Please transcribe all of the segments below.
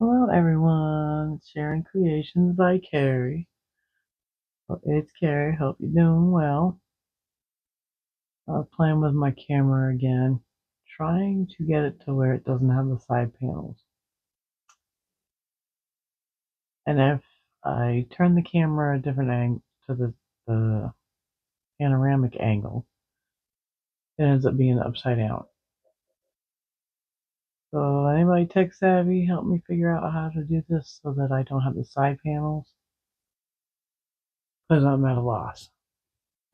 Hello everyone, it's Sharing Creations by Carrie. It's Carrie, hope you're doing well. I was playing with my camera again, trying to get it to where it doesn't have the side panels. And if I turn the camera a different angle to the panoramic angle, it ends up being upside down. So anybody tech savvy, help me figure out how to do this so that I don't have the side panels, because I'm at a loss.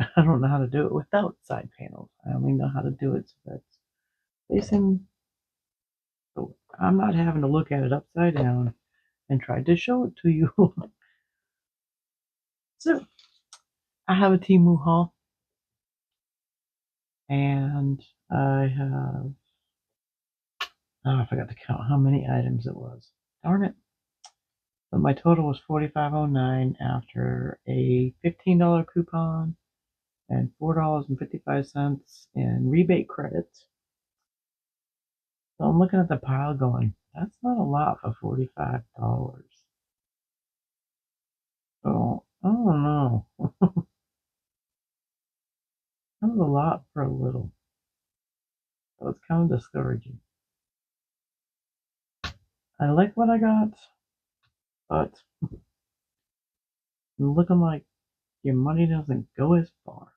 I don't know how to do it without side panels. I only know how to do it so that's facing. So I'm not having to look at it upside down and try to show it to you. So I have a Temu haul, and I have, oh, I forgot to count how many items it was. Darn it. But my total was $45.09 after a $15 coupon and $4.55 in rebate credits. So I'm looking at the pile going, that's not a lot for $45. So, oh no, that was a lot for a little. So it's kind of discouraging. I like what I got, but looking like your money doesn't go as far.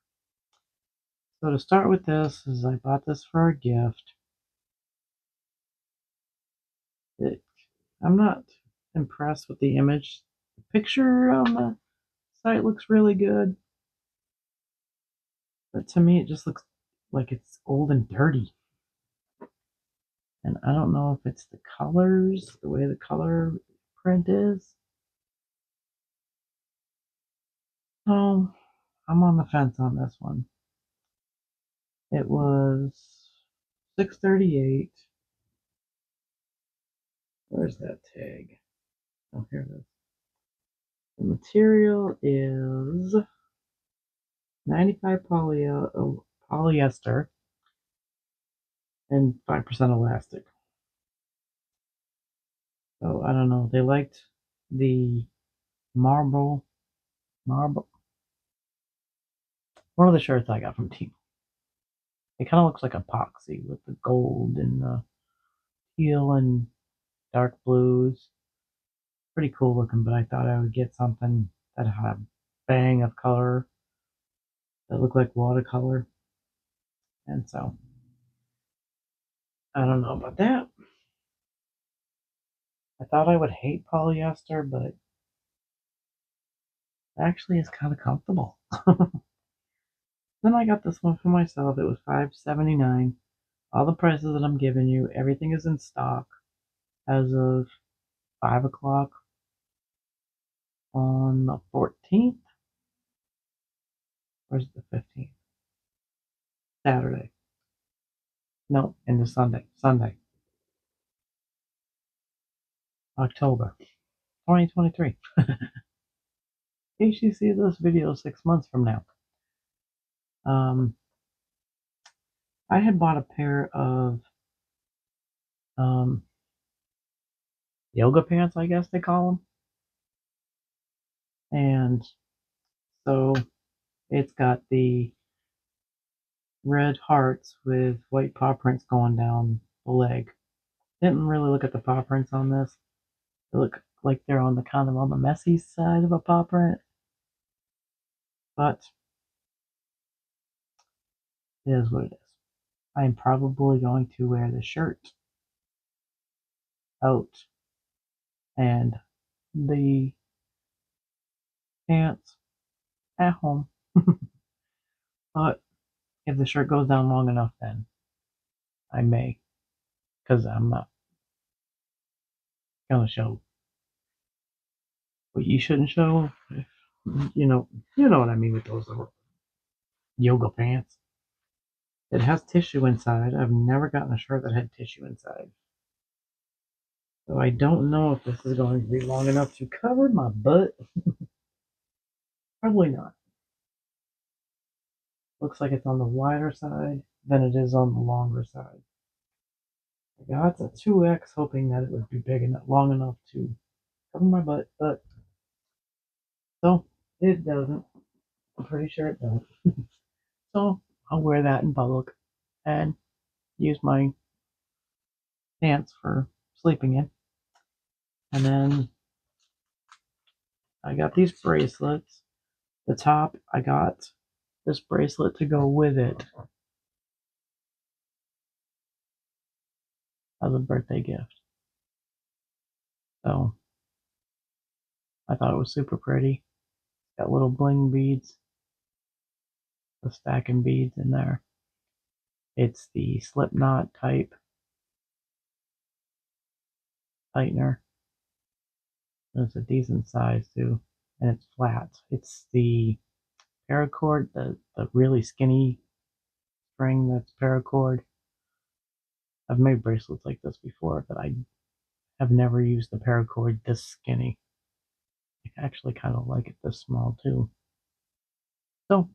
So to start with this is I bought this for a gift. It, I'm not impressed with the image. The picture on the site looks really good, but to me it just looks like it's old and dirty. And I don't know if it's the colors, the way the color print is. Oh, I'm on the fence on this one. It was $6.38. Where's that tag? Oh, here it is. The material is 95 polyester and 5% elastic. So I don't know. They liked the marble, marble. One of the shirts I got from Temu. It kind of looks like epoxy with the gold and the teal and dark blues. Pretty cool looking, but I thought I would get something that had a bang of color that looked like watercolor. And so I don't know about that. I thought I would hate polyester, but actually it's kind of comfortable. Then I got this one for myself. It was $5.79. All the prices that I'm giving you, everything is in stock as of 5 o'clock on the 14th. Where's the 15th? Saturday. No, into Sunday. Sunday. October 2023. In case you see this video 6 months from now. I had bought a pair of um, yoga pants, I guess they call them. And so it's got the red hearts with white paw prints going down the leg. Didn't really look at the paw prints on this. They look like they're on the kind of on the messy side of a paw print. But it is what it is. I am probably going to wear the shirt out and the pants at home. But if the shirt goes down long enough, then I may, because I'm not gonna show what you shouldn't show. If, you know what I mean with those yoga pants. It has tissue inside. I've never gotten a shirt that had tissue inside. So I don't know if this is going to be long enough to cover my butt. Probably not. Looks like it's on the wider side than it is on the longer side. I got a 2X hoping that it would be big enough, long enough to cover my butt, but so it doesn't. I'm pretty sure it doesn't. So I'll wear that in public and use my pants for sleeping in. And then I got these bracelets. The top, I got this bracelet to go with it as a birthday gift. So I thought it was super pretty. Got little bling beads, the stacking beads in there. It's the slip knot type tightener. It's a decent size too, and it's flat. It's the paracord, the really skinny string that's paracord. I've made bracelets like this before, but I have never used the paracord this skinny. I actually kind of like it this small too. So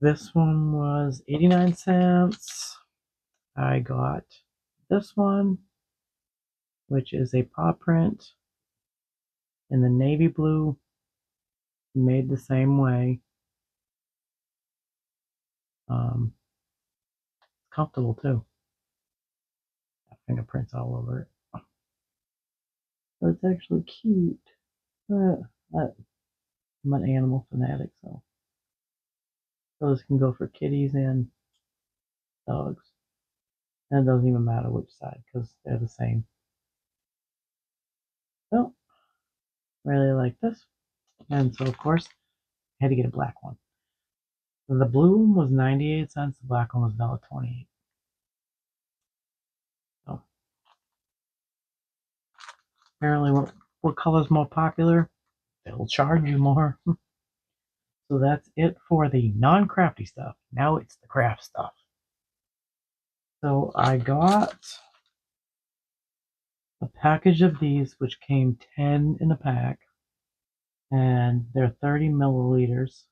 this one was 89 cents. I got this one, which is a paw print in the navy blue, made the same way. It's comfortable too. Got fingerprints all over it. But it's actually cute. I'm an animal fanatic, so those can go for kitties and dogs. And it doesn't even matter which side because they're the same. So, really like this. And so, of course, I had to get a black one. The blue one was 98 cents, the black one was $1.28. So, apparently, what color's more popular? They'll charge you more. So, that's it for the non crafty stuff. Now it's the craft stuff. So, I got a package of these, which came 10 in a pack. And they're 30 milliliters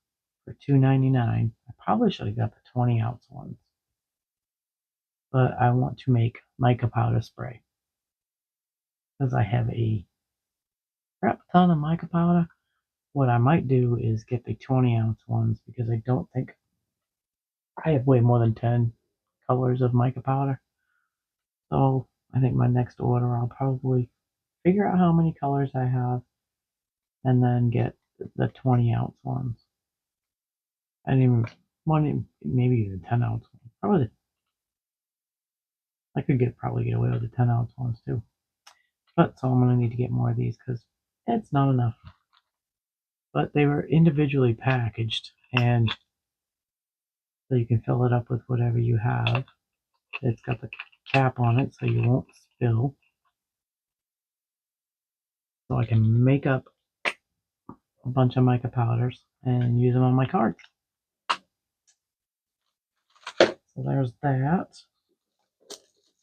for $2.99. I probably should have got the 20-ounce ones, but I want to make mica powder spray because I have a crap ton of mica powder. What I might do is get the 20-ounce ones because I don't think I have way more than 10 colors of mica powder. So I think my next order I'll probably figure out how many colors I have and then get the 20-ounce ones. I didn't even want maybe the 10-ounce one. Probably I could probably get away with the 10-ounce ones too. But so I'm gonna need to get more of these because it's not enough. But they were individually packaged, and so you can fill it up with whatever you have. It's got the cap on it so you won't spill. So I can make up a bunch of mica powders and use them on my cards. So there's that.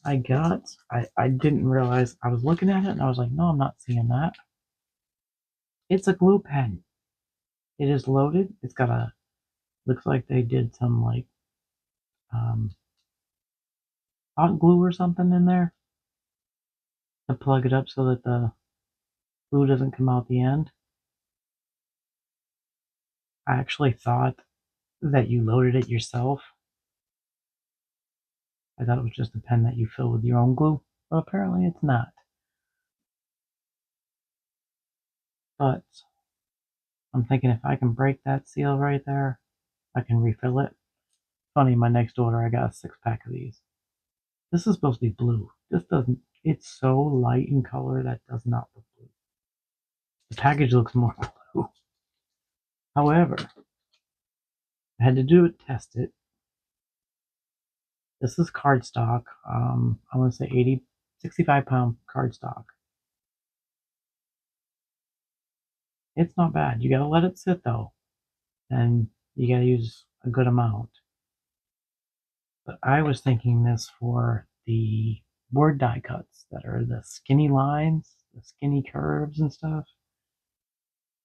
I didn't realize, I was looking at it and I was like, no, I'm not seeing that. It's a glue pen. It is loaded. It's got looks like they did some like hot glue or something in there to plug it up so that the glue doesn't come out the end. I actually thought that you loaded it yourself. I thought it was just a pen that you fill with your own glue, but apparently it's not. But I'm thinking if I can break that seal right there, I can refill it. Funny, my next order I got a 6-pack of these. This is supposed to be blue. This doesn't, it's so light in color that does not look blue. The package looks more blue. However, I had to do it, test it. This is cardstock. I want to say 65-pound cardstock. It's not bad. You gotta let it sit though, and you gotta use a good amount. But I was thinking this for the word die cuts that are the skinny lines, the skinny curves and stuff.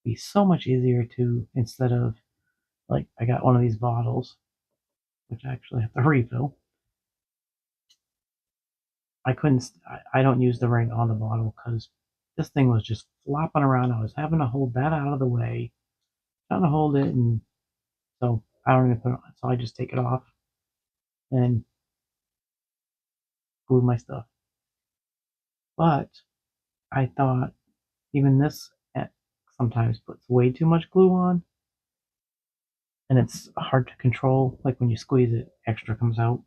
It'd be so much easier to, instead of like I got one of these bottles, which I actually have to refill. I couldn't. I don't use the ring on the bottle because this thing was just flopping around. I was having to hold that out of the way, trying to hold it, and so I don't even put it on. So I just take it off and glue my stuff. But I thought even this sometimes puts way too much glue on, and it's hard to control. Like when you squeeze it, extra comes out.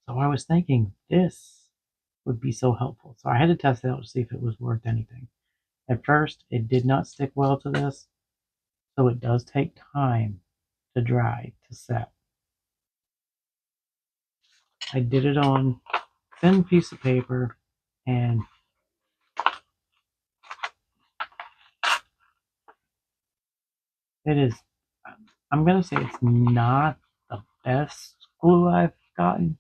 So I was thinking this would be so helpful. So I had to test it out to see if it was worth anything. At first, it did not stick well to this, so it does take time to dry, to set. I did it on thin piece of paper, and it is, I'm going to say it's not the best glue I've gotten,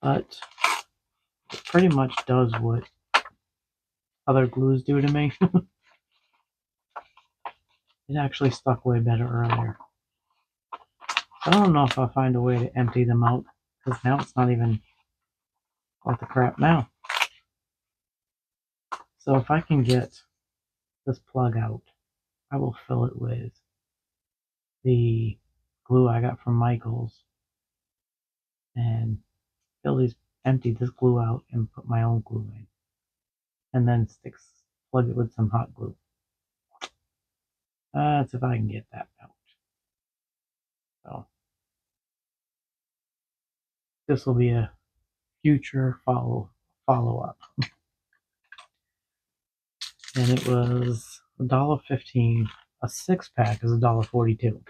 but it pretty much does what other glues do to me. It actually stuck way better earlier. I don't know if I'll find a way to empty them out, because now it's not even worth the crap now. So if I can get this plug out, I will fill it with the glue I got from Michael's and empty this glue out and put my own glue in. And then plug it with some hot glue. That's if I can get that out. So this will be a future follow up. And it was $1.15. A 6-pack is $1.42.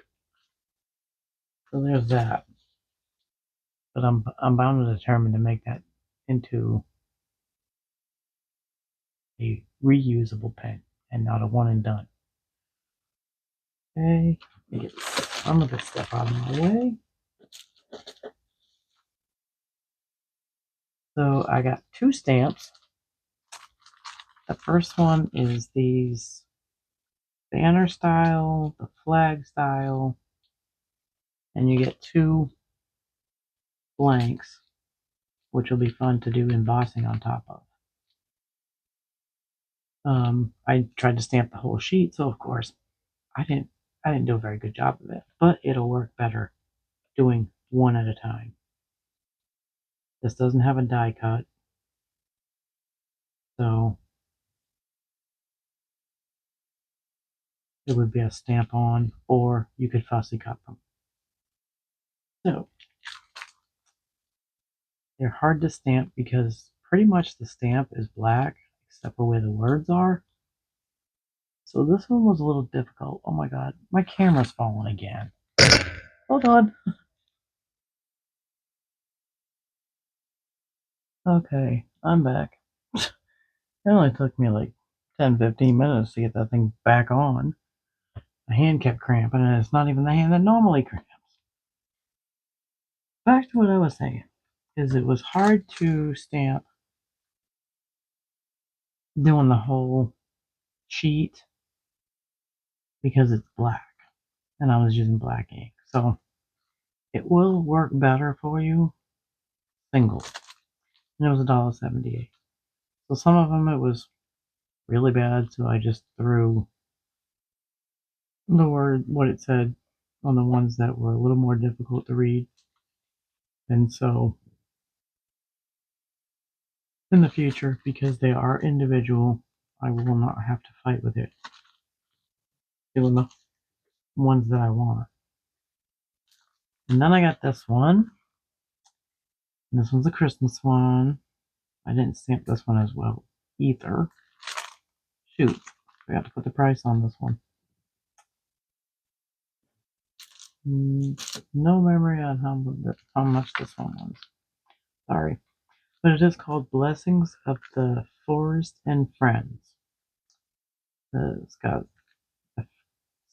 So there's that. But I'm bound and determined to make that into a reusable pen and not a one and done. Okay, let me get some of this stuff out of my way. So I got 2 stamps. The first one is these banner style, the flag style, and you get 2 blanks, which will be fun to do embossing on top of. I tried to stamp the whole sheet, so of course I didn't do a very good job of it, but it'll work better doing one at a time. This doesn't have a die cut, so it would be a stamp on, or you could fussy cut them. So they're hard to stamp because pretty much the stamp is black except for where the words are. So this one was a little difficult. Oh my god, my camera's falling again. Hold on. Okay, I'm back. It only took me like 10-15 minutes to get that thing back on. My hand kept cramping, and it's not even the hand that normally cramps. Back to what I was saying, is it was hard to stamp doing the whole sheet because it's black, and I was using black ink. So it will work better for you single. And it was $1.78. So some of them it was really bad, so I just threw the word what it said on the ones that were a little more difficult to read. And so in the future, because they are individual, I will not have to fight with it doing the ones that I want. And then I got this one. And this one's a Christmas one. I didn't stamp this one as well either. Shoot, forgot to put the price on this one. No memory on how much this one was. Sorry. But it is called Blessings of the Forest and Friends. It's got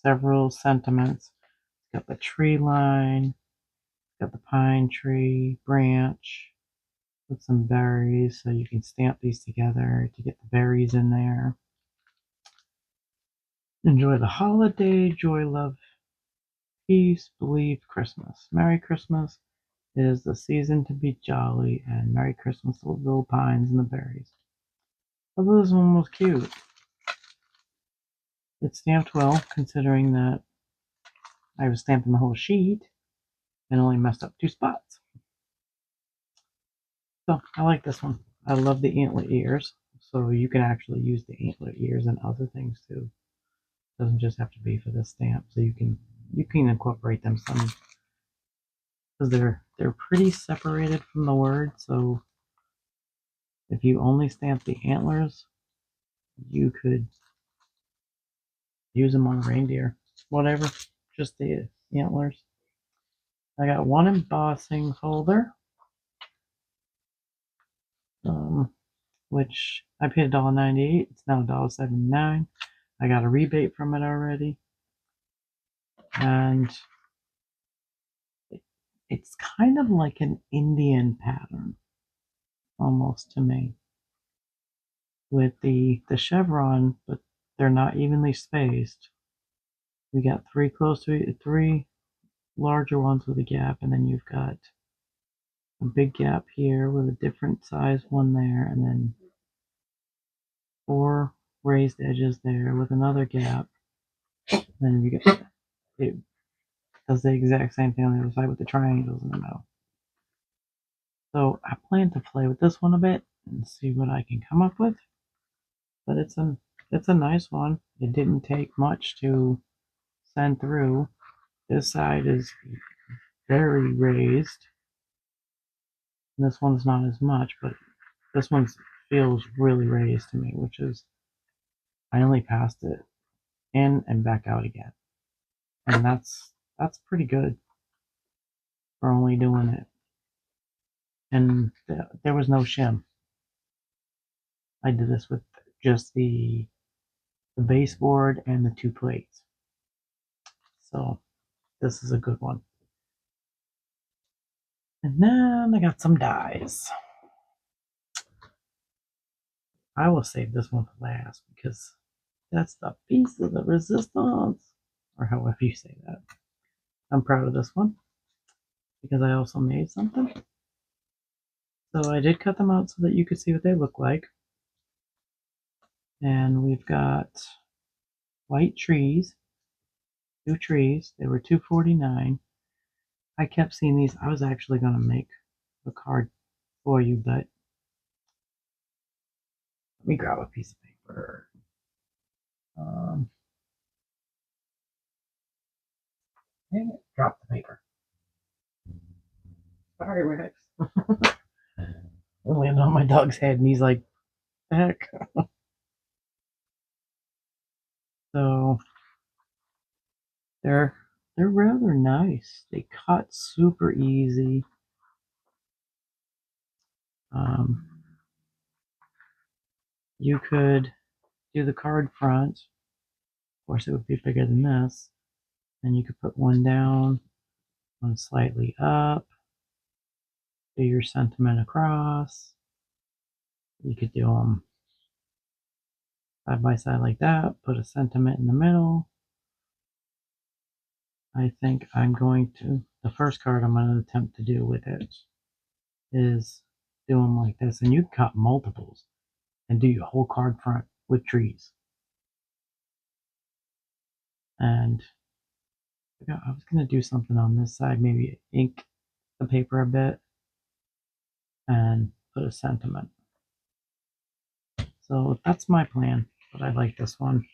several sentiments. It's got the tree line, it's got the pine tree branch with some berries, so you can stamp these together to get the berries in there. Enjoy the holiday, joy, love, peace, believe, Christmas. Merry Christmas. It is the season to be jolly, and Merry Christmas to the little pines and the berries. Although this one was cute. It's stamped well, considering that I was stamping the whole sheet and only messed up 2 spots. So I like this one. I love the antler ears, so you can actually use the antler ears and other things too. It doesn't just have to be for this stamp, so you can incorporate them some because they're pretty separated from the word. So if you only stamp the antlers, you could use them on a reindeer, whatever, just the antlers. I got one embossing folder, which I paid $1.98. It's now $1.79. I got a rebate from it already, and it's kind of like an Indian pattern, almost to me, with the chevron, but they're not evenly spaced. We got three larger ones with a gap, and then you've got a big gap here with a different size one there, and then 4 raised edges there with another gap. Then you get it does the exact same thing on the other side with the triangles in the middle. So I plan to play with this one a bit and see what I can come up with. But it's a nice one. It didn't take much to send through. This side is very raised. And this one's not as much, but this one feels really raised to me, which is I only passed it in and back out again. And that's pretty good for only doing it. And there was no shim. I did this with just the baseboard and the 2 plates. So this is a good one. And then I got some dies. I will save this one for last because that's the piece of the resistance, or however you say that. I'm proud of this one because I also made something. So I did cut them out so that you could see what they look like. And we've got white trees, 2 trees. They were $2.49. I kept seeing these. I was actually going to make a card for you, but let me grab a piece of paper. Dang it, drop the paper. Sorry, Rex. It landed on my dog's head, and he's like, heck. So they're rather nice. They cut super easy. Um, you could do the card front. Of course, it would be bigger than this. And you could put one down, one slightly up, do your sentiment across. You could do them side by side like that, put a sentiment in the middle. I think I'm going to, the first card I'm going to attempt to do with it is do them like this. And you can cut multiples and do your whole card front with trees. And I was going to do something on this side, maybe ink the paper a bit and put a sentiment. So that's my plan, but I like this one,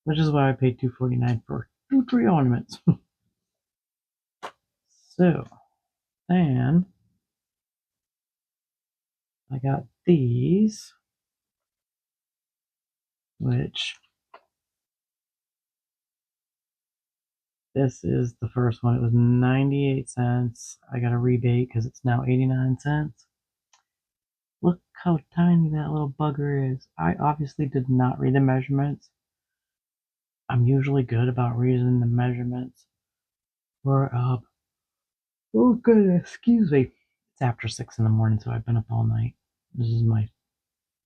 which is why I paid $2.49 for 2 tree ornaments. So then I got these, which this is the first one. It was 98 cents. I got a rebate because it's now 89 cents. Look how tiny that little bugger is. I obviously did not read the measurements. I'm usually good about reading the measurements. We're up. Oh goodness, excuse me. It's after 6 in the morning, so I've been up all night. This is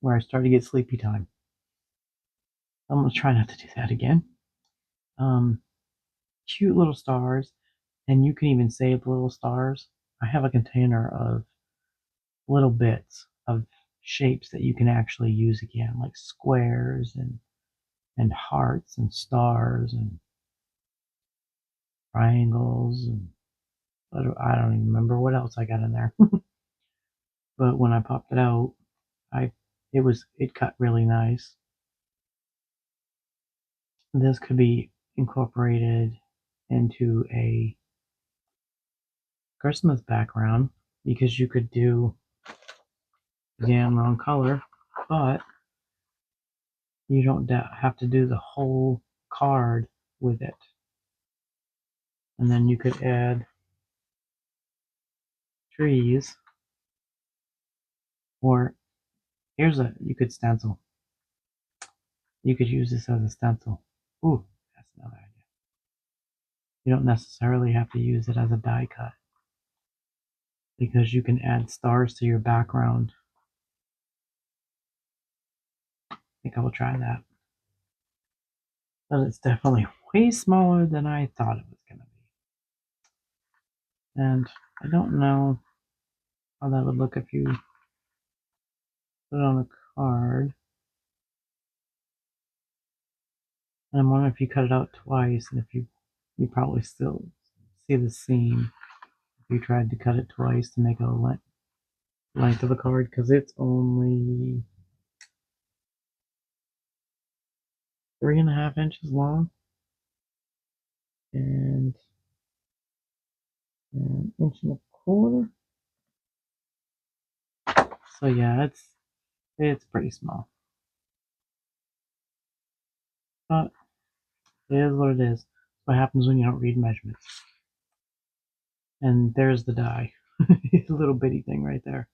where I start to get sleepy time. I'm gonna try not to do that again. Cute little stars, and you can even save the little stars. I have a container of little bits of shapes that you can actually use again, like squares and hearts and stars and triangles and I don't even remember what else I got in there. But when I popped it out, I it cut really nice. This could be incorporated into a Christmas background because you could do, again, wrong color, but you don't have to do the whole card with it. And then you could add trees, or you could stencil. You could use this as a stencil. Ooh, that's another idea. You don't necessarily have to use it as a die cut because you can add stars to your background. I think I will try that. But it's definitely way smaller than I thought it was going to be. And I don't know how that would look if you put it on a card. And I'm wondering if you cut it out twice, and if you probably still see the seam if you tried to cut it twice to make a length of the card, because it's only 3.5 inches long and an inch and a quarter. So yeah, it's pretty small, but it is what it is. What happens when you don't read measurements? And there's the die. It's a little bitty thing right there.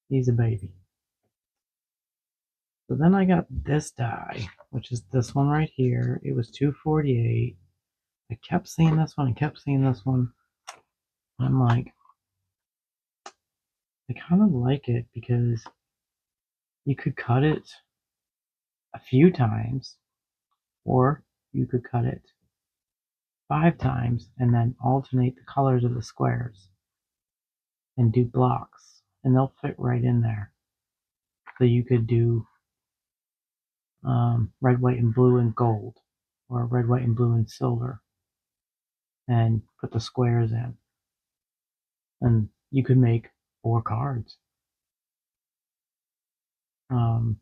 He's a baby. So then I got this die, which is this one right here. It was $2.48. I kept seeing this one and kept seeing this one. I'm like, I kind of like it because you could cut it a few times, or you could cut it 5 times and then alternate the colors of the squares and do blocks, and they'll fit right in there. So you could do red, white, and blue and gold, or red, white, and blue and silver, and put the squares in. And you could make 4 cards. Um,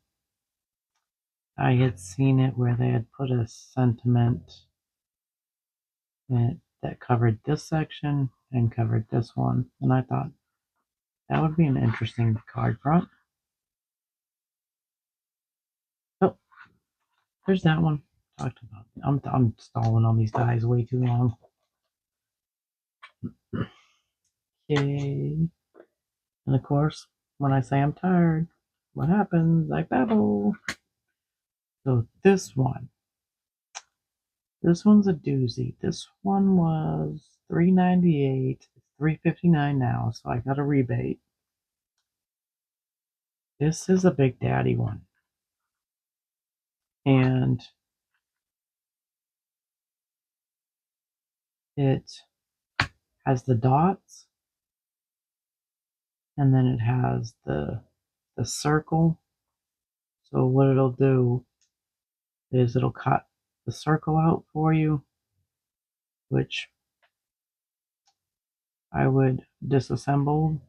I had seen it where they had put a sentiment that covered this section and covered this one, and I thought that would be an interesting card front. Oh, there's that one. Talked about. I'm stalling on these dies way too long. Okay, and of course, when I say I'm tired, what happens? I babble. So this one's a doozy. This one was $3.98. It's $3.59 now, so I got a rebate. This is a Big Daddy one, and it has the dots, and then it has the circle. So what it'll do is it'll cut the circle out for you, which I would disassemble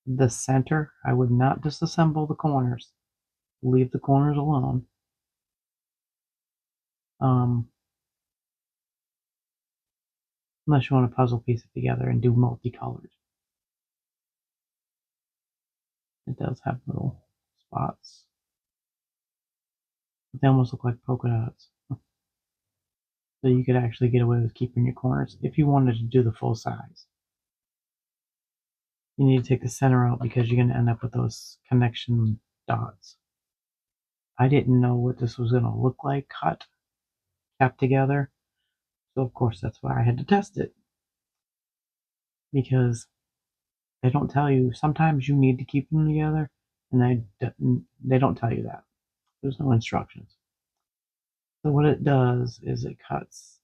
the center. I would not disassemble the corners. Leave the corners alone. Unless you want to puzzle piece it together and do multicolored. It does have little spots. But they almost look like polka dots. So you could actually get away with keeping your corners if you wanted to do the full size. You need to take the center out because you're going to end up with those connection dots. I didn't know what this was going to look like kept together. So of course that's why I had to test it. Because they don't tell you, sometimes you need to keep them together, and they don't tell you that. There's no instructions. So what it does is it cuts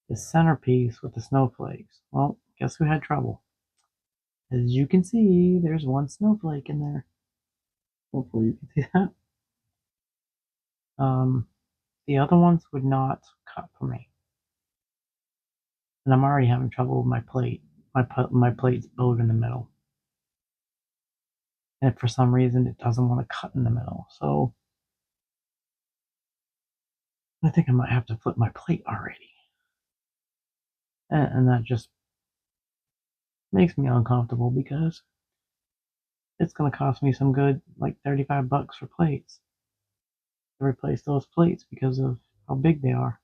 the centerpiece with the snowflakes. Well, guess who had trouble? As you can see, there's one snowflake in there. Hopefully you can see that. The other ones would not cut for me. And I'm already having trouble with my plate. My plate's bowed in the middle. And for some reason, it doesn't want to cut in the middle. So I think I might have to flip my plate already. And that just makes me uncomfortable because it's going to cost me some good, like $35 for plates to replace those plates because of how big they are.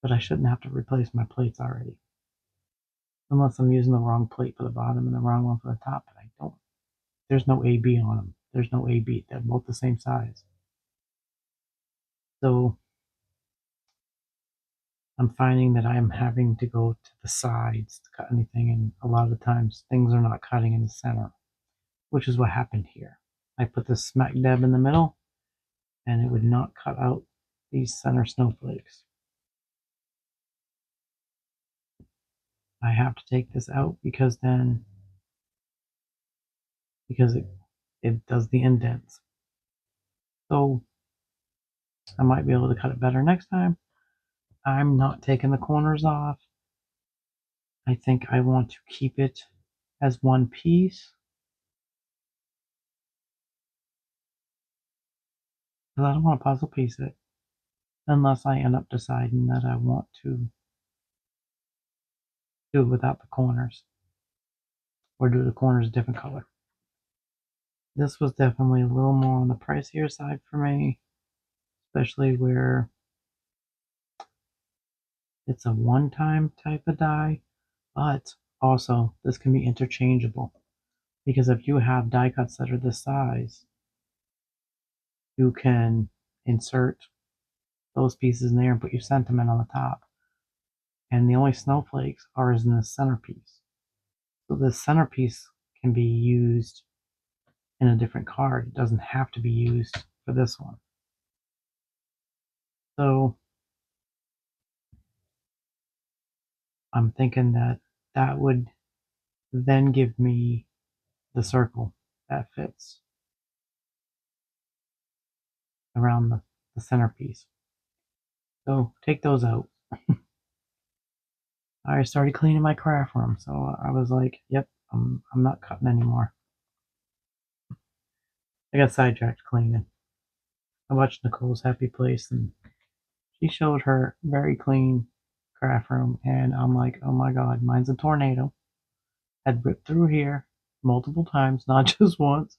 But I shouldn't have to replace my plates already. Unless I'm using the wrong plate for the bottom and the wrong one for the top, but I don't. There's no AB on them. There's no AB. They're both the same size. So I'm finding that I'm having to go to the sides to cut anything, and a lot of the times things are not cutting in the center, which is what happened here. I put this smack dab in the middle, and it would not cut out these center snowflakes. I have to take this out because it does the indents. So I might be able to cut it better next time. I'm not taking the corners off. I think I want to keep it as one piece. Because I don't want to puzzle piece it unless I end up deciding that I want to do it without the corners or do the corners a different color. This was definitely a little more on the pricier side for me, especially where it's a one-time type of die, but also this can be interchangeable because if you have die cuts that are this size, you can insert those pieces in there and put your sentiment on the top. And the only snowflakes are in the centerpiece. So the centerpiece can be used in a different card. It doesn't have to be used for this one. So I'm thinking that that would then give me the circle that fits around the centerpiece. So take those out. I started cleaning my craft room, so I was like, yep, I'm not cutting anymore. I got sidetracked cleaning. I watched Nicole's Happy Place and she showed her very clean craft room, and I'm like, oh my god, mine's a tornado. Had ripped through here multiple times, not just once.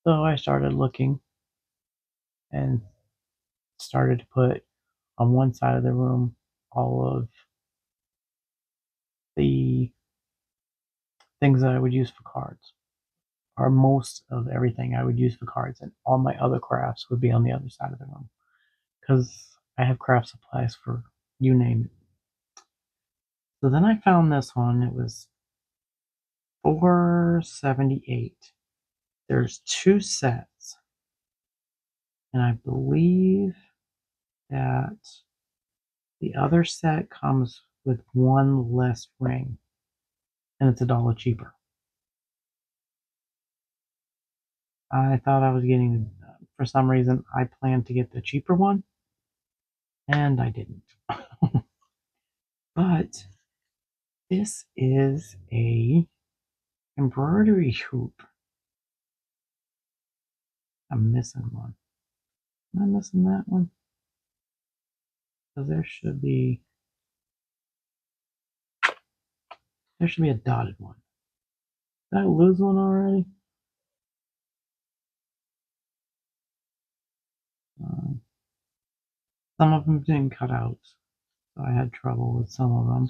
So I started looking and started to put on one side of the room all of the things that I would use for cards, or most of everything I would use for cards, and all my other crafts would be on the other side of the room because I have craft supplies for you name it. So then I found this one. It was $4.78. There's two sets, and I believe that the other set comes with one less ring, and it's $1 cheaper. I thought I was getting, for some reason, I planned to get the cheaper one, and I didn't. But this is a embroidery hoop. I'm missing one. Am I missing that one? Because there should be a dotted one. Did I lose one already? Uh, some of them didn't cut out, so I had trouble with some of them.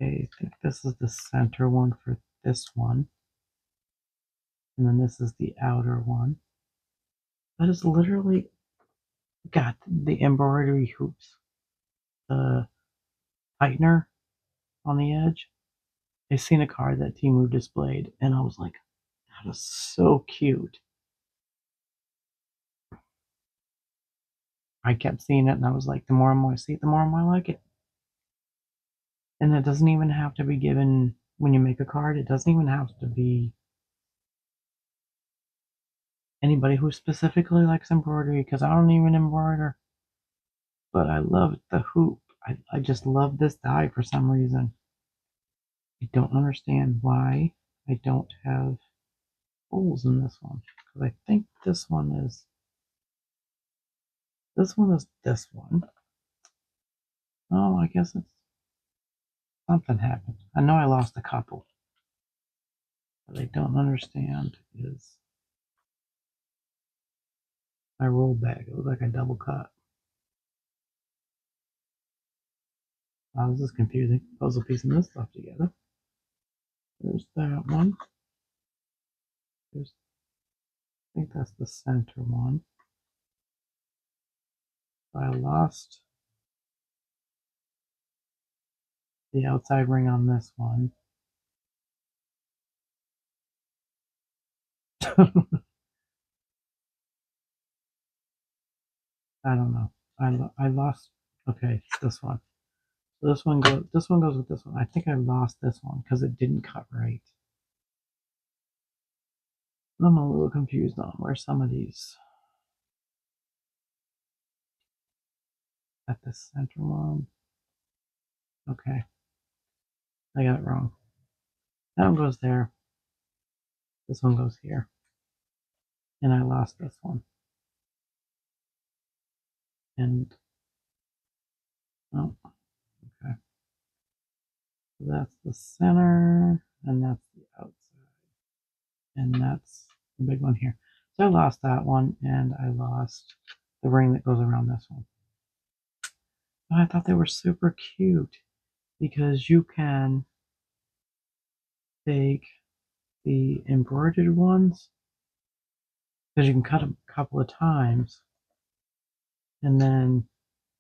Okay, I think this is the center one for this one. And then this is the outer one. That is literally got the embroidery hoops. The tightener on the edge. I seen a card that Temu displayed, and I was like, that is so cute. I kept seeing it and I was like, the more and more I see it, the more and more I like it. And it doesn't even have to be given when you make a card. It doesn't even have to be anybody who specifically likes embroidery, because I don't even embroider. But I love the hoop. I just love this die for some reason. I don't understand why I don't have holes in this one. Because I think this one is this one. Oh, I guess it's something happened. I know I lost a couple. What I don't understand is my roll bag. It looks like a double cut. Wow, this is confusing. Puzzle piecing this stuff together. There's that one. There's, I think that's the center one. I lost the outside ring on this one. I don't know. I lost. Okay, this one. So this one goes. This one goes with this one. I think I lost this one because it didn't cut right. I'm a little confused on where some of these. At the center one. Okay, I got it wrong. That one goes there. This one goes here, and I lost this one. And oh, okay. So that's the center, and that's the outside, and that's the big one here. So I lost that one, and I lost the ring that goes around this one. But I thought they were super cute because you can take the embroidered ones because you can cut them a couple of times, and then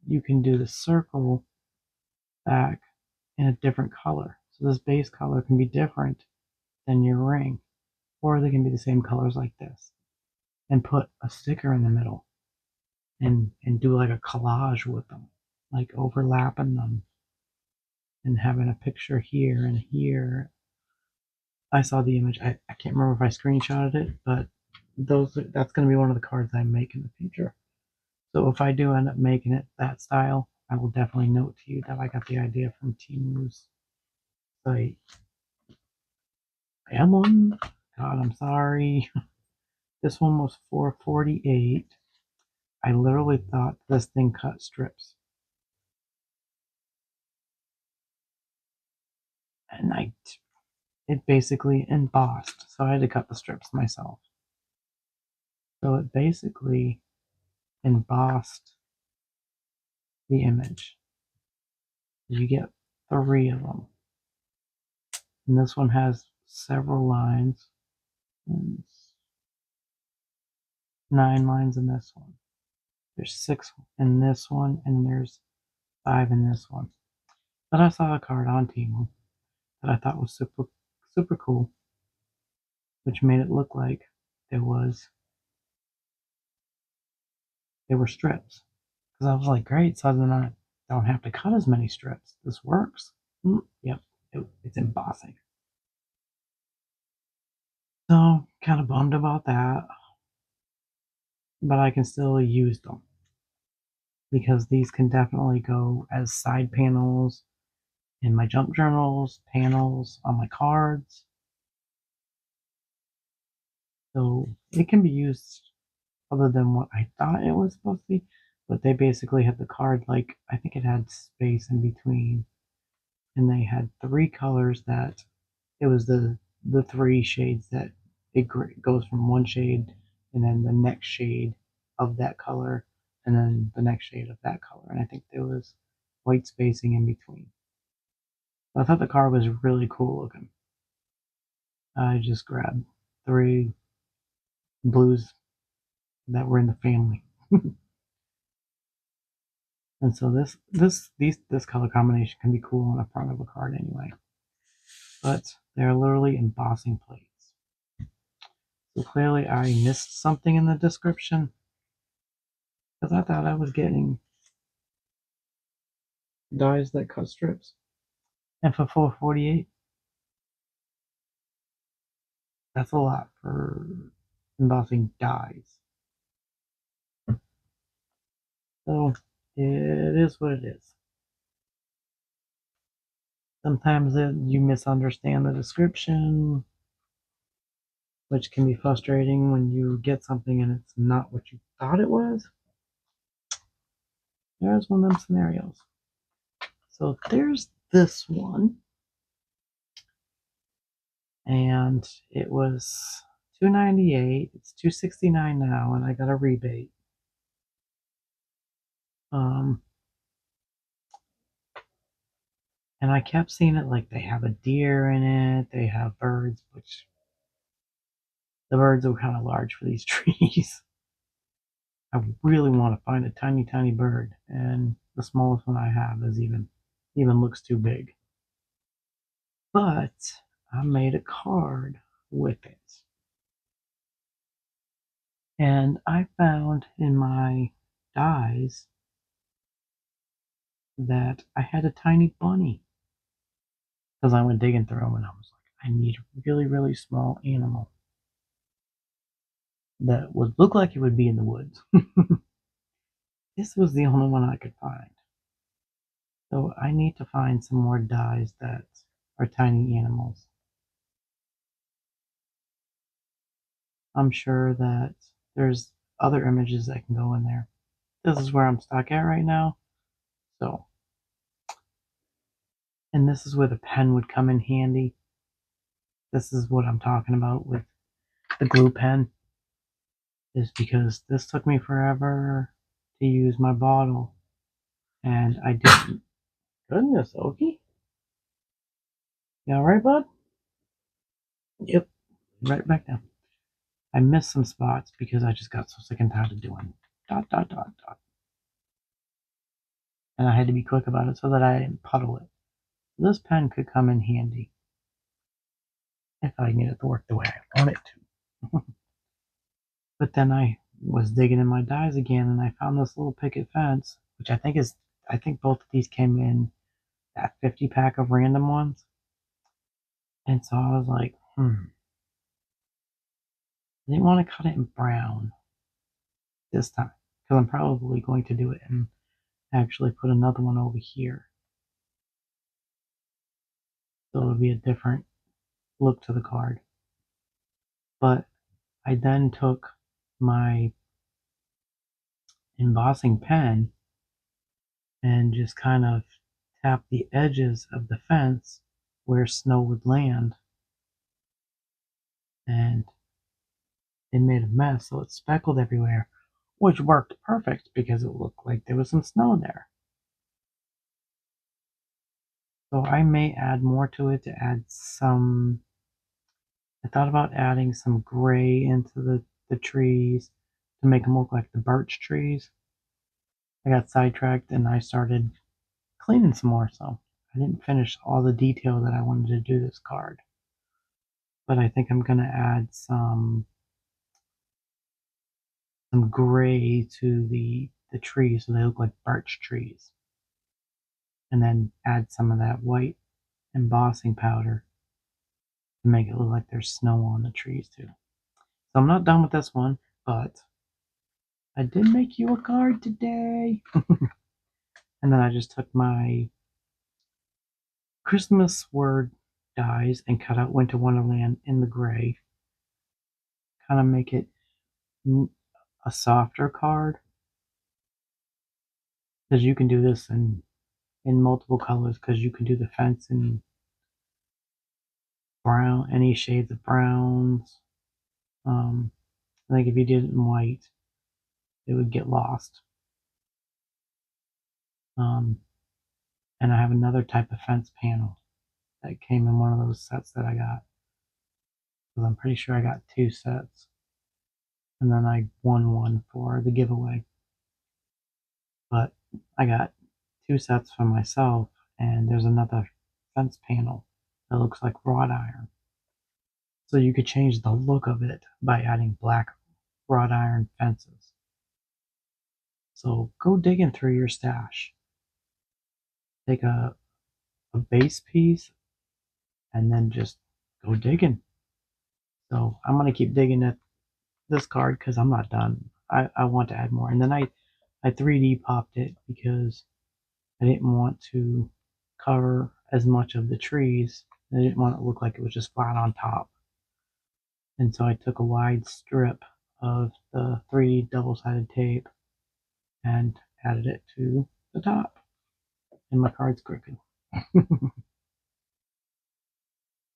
you can do the circle back in a different color. So this base color can be different than your ring, or they can be the same colors like this, and put a sticker in the middle and do like a collage with them, like overlapping them and having a picture here and here. I saw the image. I can't remember if I screenshotted it, but that's going to be one of the cards I make in the future. So if I do end up making it that style, I will definitely note to you that I got the idea from Temu's site. Emlyn, God, I'm sorry. This one was 448. I literally thought this thing cut strips. And it basically embossed, so I had to cut the strips myself. So it basically embossed the image. You get 3 of them. And this one has several lines. And 9 lines in this one. There's 6 in this one, and there's 5 in this one. But I saw a card on Temu that I thought was super cool, which made it look like there were strips. Because I was like, great, so then I don't have to cut as many strips. This works. Yep, it's embossing. So kind of bummed about that, but I can still use them because these can definitely go as side panels in my jump journals, panels on my cards. So it can be used other than what I thought it was supposed to be. But they basically had the card like I think it had space in between, and they had 3 colors that it was the 3 shades that it goes from one shade and then the next shade of that color and then the next shade of that color, and I think there was white spacing in between. I thought the card was really cool looking. I just grabbed 3 blues that were in the family. And so this color combination can be cool on the front of a card anyway. But they're literally embossing plates. So clearly I missed something in the description. because I thought I was getting dies that cut strips. And for 448, that's a lot for embossing dies. So it is what it is. Sometimes you misunderstand the description, which can be frustrating when you get something and it's not what you thought it was. There's one of them scenarios. So there's this one, and it was $298. It's $269 now, and I got a rebate. And I kept seeing it like they have a deer in it, they have birds, which the birds are kind of large for these trees. I really want to find a tiny, tiny bird, and the smallest one I have is even looks too big. But I made a card with it. And I found in my dies that I had a tiny bunny. Because I went digging through them and I was like, I need a really, really small animal that would look like it would be in the woods. This was the only one I could find. So I need to find some more dies that are tiny animals. I'm sure that there's other images that can go in there. This is where I'm stuck at right now. So, and this is where the pen would come in handy. This is what I'm talking about with the glue pen, is because this took me forever to use my bottle, and I didn't. Goodness, Okie. You alright, bud? Yep, right back down. I missed some spots because I just got so sick and tired of doing dot dot dot dot. And I had to be quick about it so that I didn't puddle it. This pen could come in handy if I get it to work the way I want it to. But then I was digging in my dies again and I found this little picket fence, which I think both of these came in that 50 pack of random ones. And so I was like, I didn't want to cut it in brown this time because I'm probably going to do it and actually put another one over here. So it'll be a different look to the card. But I then took my embossing pen and just kind of tapped the edges of the fence where snow would land, and it made a mess, so it speckled everywhere, which worked perfect because it looked like there was some snow there. So I may add more to it to add some. I thought about adding some gray into the trees to make them look like the birch trees. I got sidetracked and I started cleaning some more, so I didn't finish all the detail that I wanted to do this card. But I think I'm gonna add some gray to the trees so they look like birch trees. And then add some of that white embossing powder to make it look like there's snow on the trees too. So I'm not done with this one, but I did make you a card today. And then I just took my Christmas word dies and cut out Winter Wonderland in the gray. Kind of make it a softer card. Because you can do this in multiple colors, because you can do the fence in brown, any shades of browns. I think if you did it in white, it would get lost. And I have another type of fence panel that came in one of those sets that I got. Because I'm pretty sure I got 2 sets. And then I won one for the giveaway. But I got 2 sets for myself, and there's another fence panel that looks like wrought iron. So you could change the look of it by adding black wrought iron fences. So go digging through your stash. Take a base piece and then just go digging. So I'm gonna keep digging at this card because I'm not done. I want to add more. And then I 3D popped it because I didn't want to cover as much of the trees. I didn't want it to look like it was just flat on top. And so I took a wide strip of the 3D double-sided tape and added it to the top. And my card's crooked.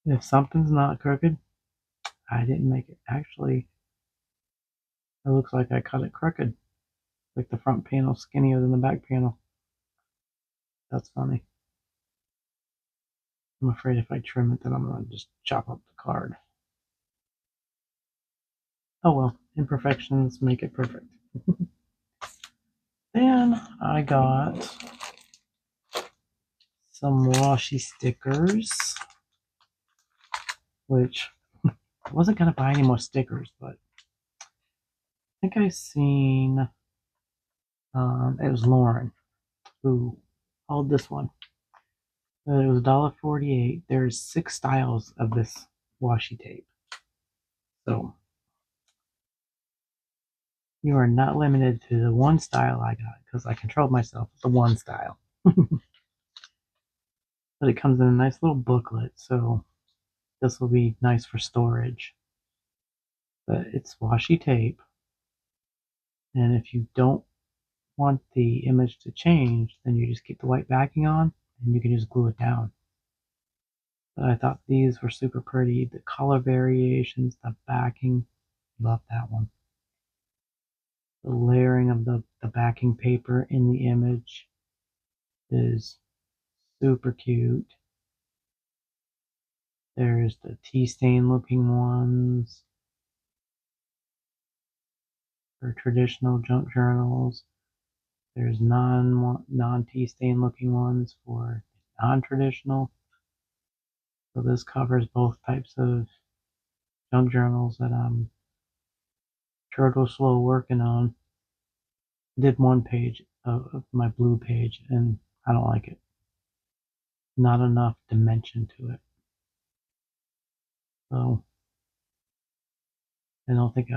If something's not crooked, I didn't make it. Actually, it looks like I cut it crooked. Like the front panel skinnier than the back panel. That's funny. I'm afraid if I trim it, then I'm going to just chop up the card. Oh well, imperfections make it perfect. Then I got some washi stickers, which I wasn't going to buy any more stickers, but I think I seen, it was Lauren who hauled this one. It was $1.48. There's 6 styles of this washi tape. So you are not limited to the one style I got because I controlled myself with the one style. But it comes in a nice little booklet, so this will be nice for storage. But it's washi tape, and if you don't want the image to change, then you just keep the white backing on and you can just glue it down. But I thought these were super pretty. The color variations, the backing, love that one. The layering of the backing paper in the image is super cute. There's the tea stain looking ones for traditional junk journals. There's non tea stain looking ones for non-traditional. So this covers both types of junk journals that I'm turtle slow working on. I did one page of my blue page and I don't like it. Not enough dimension to it. So I don't think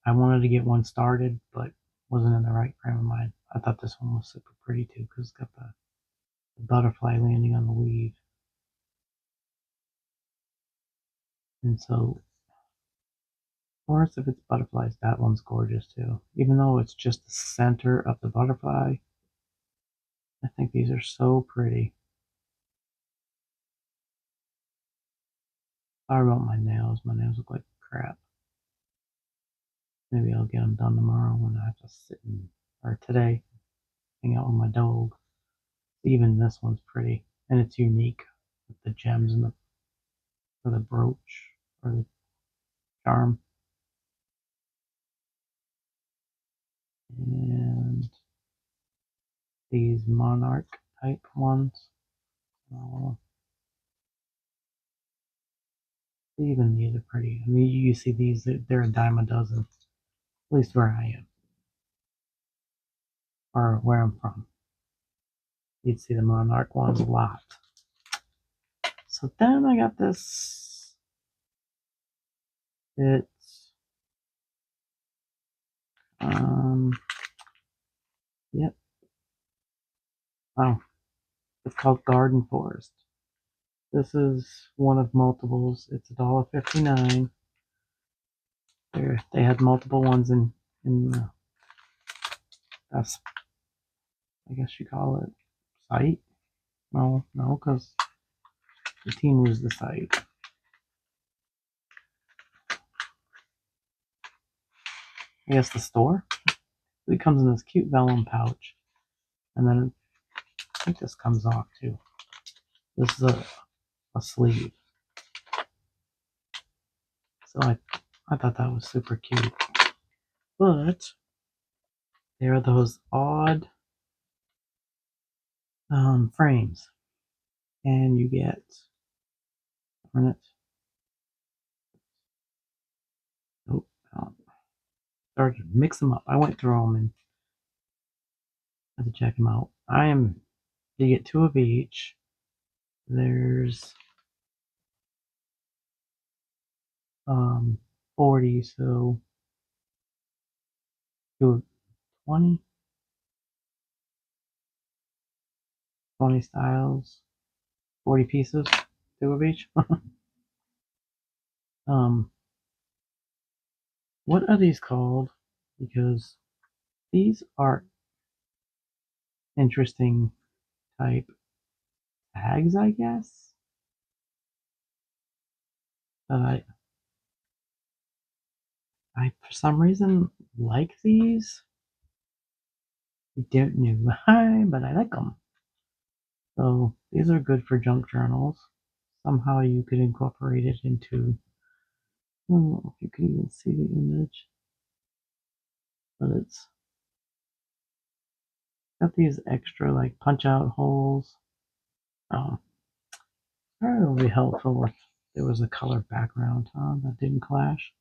I wanted to get one started, but wasn't in the right frame of mind. I thought this one was super pretty too because it's got the butterfly landing on the weave. And so, of course, if it's butterflies, that one's gorgeous too. Even though it's just the center of the butterfly, I think these are so pretty. Sorry about my nails. My nails look like crap. Maybe I'll get them done tomorrow when I have to sit or today, hang out with my dog. Even this one's pretty, and it's unique with the gems and the brooch or the charm. And these monarch type ones. Oh, even these are pretty. I mean, you see these, they're a dime a dozen, at least where I am, or where I'm from. You'd see the monarch ones a lot. So then I got this. It's, yep. Oh, it's called Garden Forest. This is one of multiples. It's $1.59. They had multiple ones in the, that's, I guess you call it, site. No, because the team was the site. I guess the store. It comes in this cute vellum pouch, and then I think this comes off too. This is a sleeve. So I thought that was super cute. But there are those odd frames, and you get, darn it. Nope. Started to mix them up. I went through them and I have to check them out. You get 2 of each. There's 40, so 2 of 20, 20 styles, 40 pieces, 2 of each. um, what are these called? Because these are interesting type tags, I guess. But I for some reason like these. I don't know why, but I like them. So these are good for junk journals. Somehow you could incorporate it into. I don't know if you can even see the image, but it's got these extra like punch out holes. Oh, probably would be helpful if there was a color background that didn't clash.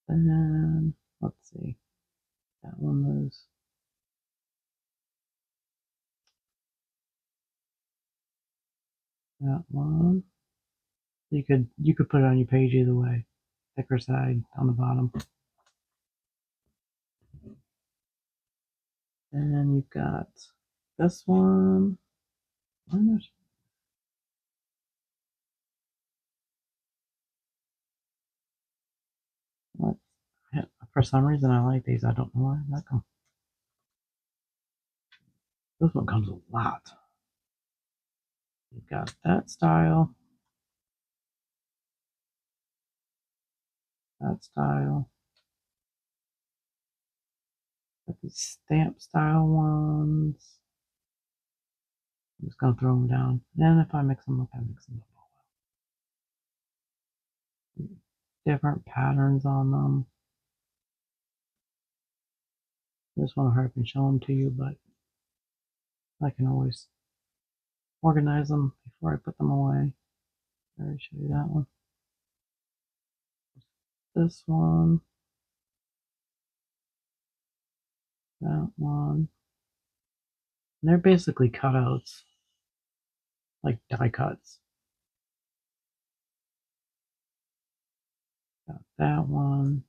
And then let's see, that one was that one. You could put it on your page either way, thicker side on the bottom. And then you've got this one. What? For some reason, I like these. I don't know why I like them. This one comes a lot. You've got that style, that style. Got these stamp style ones. I'm just gonna throw them down. And if I mix them up, I mix them up. Different patterns on them. This one I hurry up and show them to you, but I can always organize them before I put them away. I already showed you that one. This one. That one. And they're basically cutouts, like die cuts. Got that one.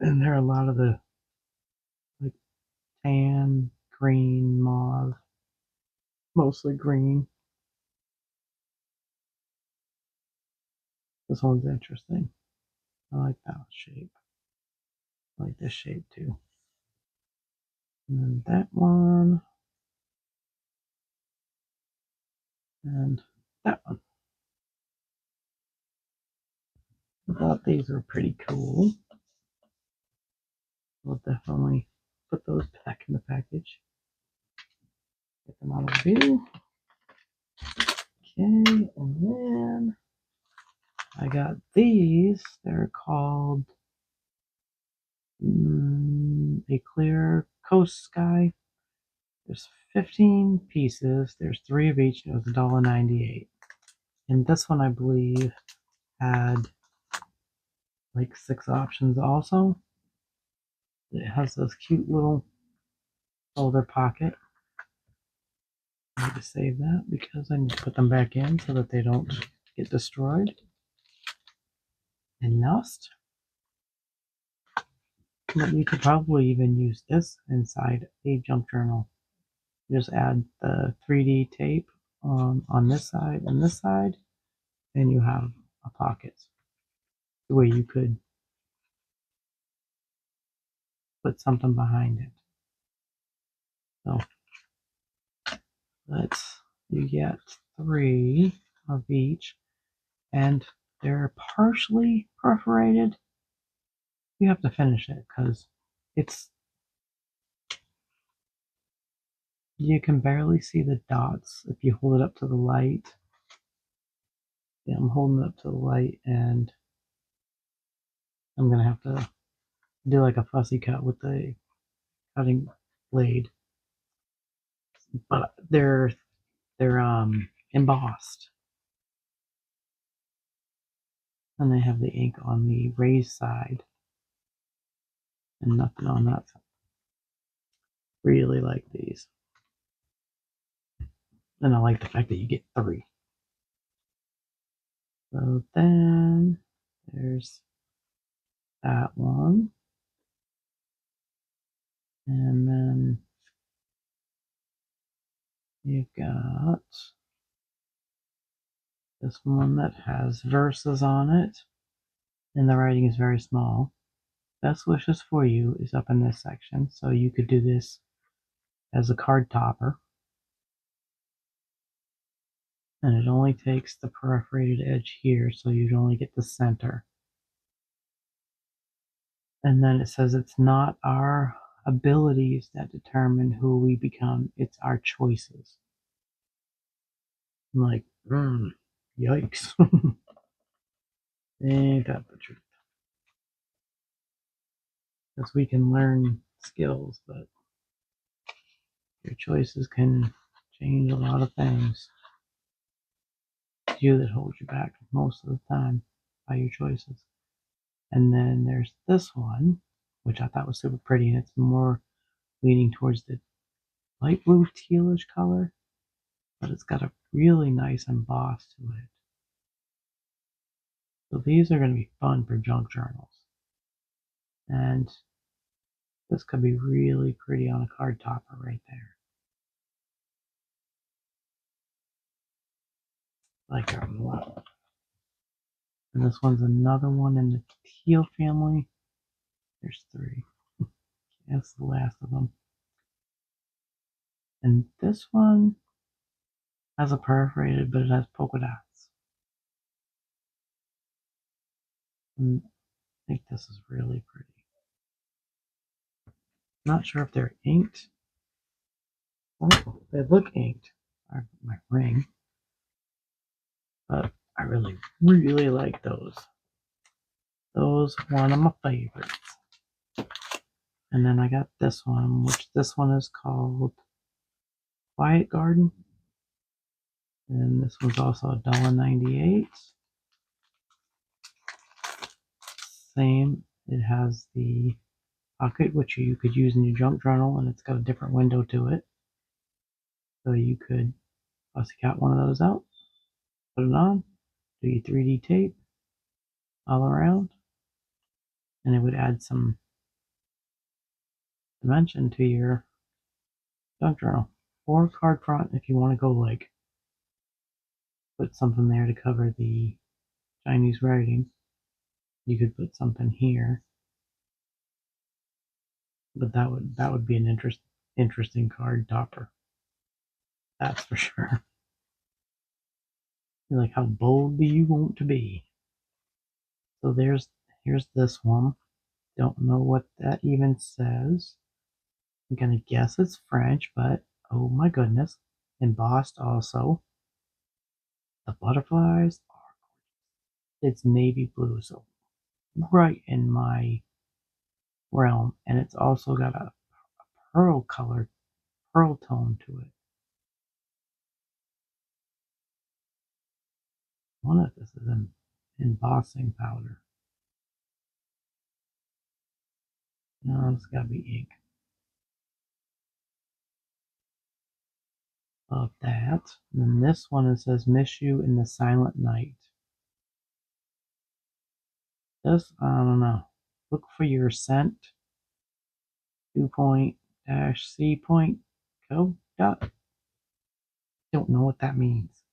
And there are a lot of the like tan, green, mauve, mostly green. This one's interesting. I like that shape. I like this shape too. And then that one. And that one. I thought these were pretty cool. We'll definitely put those back in the package. Get them out of view. Okay, and then I got these. They're called A Clear Coast Sky. There's 15 pieces. There's 3 of each. And it was $1.98. And this one, I believe, had like 6 options also. It has this cute little folder pocket. I need to save that because I need to put them back in so that they don't get destroyed and lost. But you could probably even use this inside a junk journal. Just add the 3D tape on this side and this side, and you have a pocket where you could put something behind it. So you get 3 of each, and they're partially perforated. You have to finish it because it's you can barely see the dots if you hold it up to the light. Yeah, I'm holding it up to the light, and I'm gonna have to do like a fussy cut with the cutting blade but they're embossed, and they have the ink on the raised side and nothing on that side. Really like these, and I like the fact that you get 3. So then there's that one, and then you've got this one that has verses on it, and the writing is very small. Best wishes for you is up in this section, so you could do this as a card topper. And it only takes the perforated edge here, so you'd only get the center. And then it says it's not our abilities that determine who we become, it's our choices. I'm like, yikes. Ain't that the truth? Because we can learn skills, but your choices can change a lot of things. It's you that holds you back most of the time by your choices. And then there's this one, which I thought was super pretty, and it's more leaning towards the light blue tealish color, but it's got a really nice emboss to it. So these are going to be fun for junk journals. And this could be really pretty on a card topper right there. Like that one a lot. And this one's another one in the teal family. There's 3. That's the last of them. And this one has a perforated, but it has polka dots. And I think this is really pretty. Not sure if they're inked. Oh, they look inked. My ring. But I really, really like those. Those one of my favorites. And then I got this one, which this one is called Quiet Garden. And this one's also $1.98. Same. It has the pocket, which you could use in your junk journal, and it's got a different window to it. So you could pussycat one of those out, put it on, do your 3D tape all around, and it would add some dimension to your junk journal. Or card front if you want to go like put something there to cover the Chinese writing. You could put something here, but that would be an interesting card topper. That's for sure. You're like, how bold do you want to be? So here's this one. Don't know what that even says. I'm gonna guess it's French, but oh my goodness. Embossed also. The butterflies it's navy blue, so right in my realm. And it's also got a pearl tone to it. One of this is an embossing powder. No, it's gotta be ink. Of that. And then this one it says Miss You in the Silent Night. This I don't know. Look for your scent. 2.-C.co. Don't know what that means.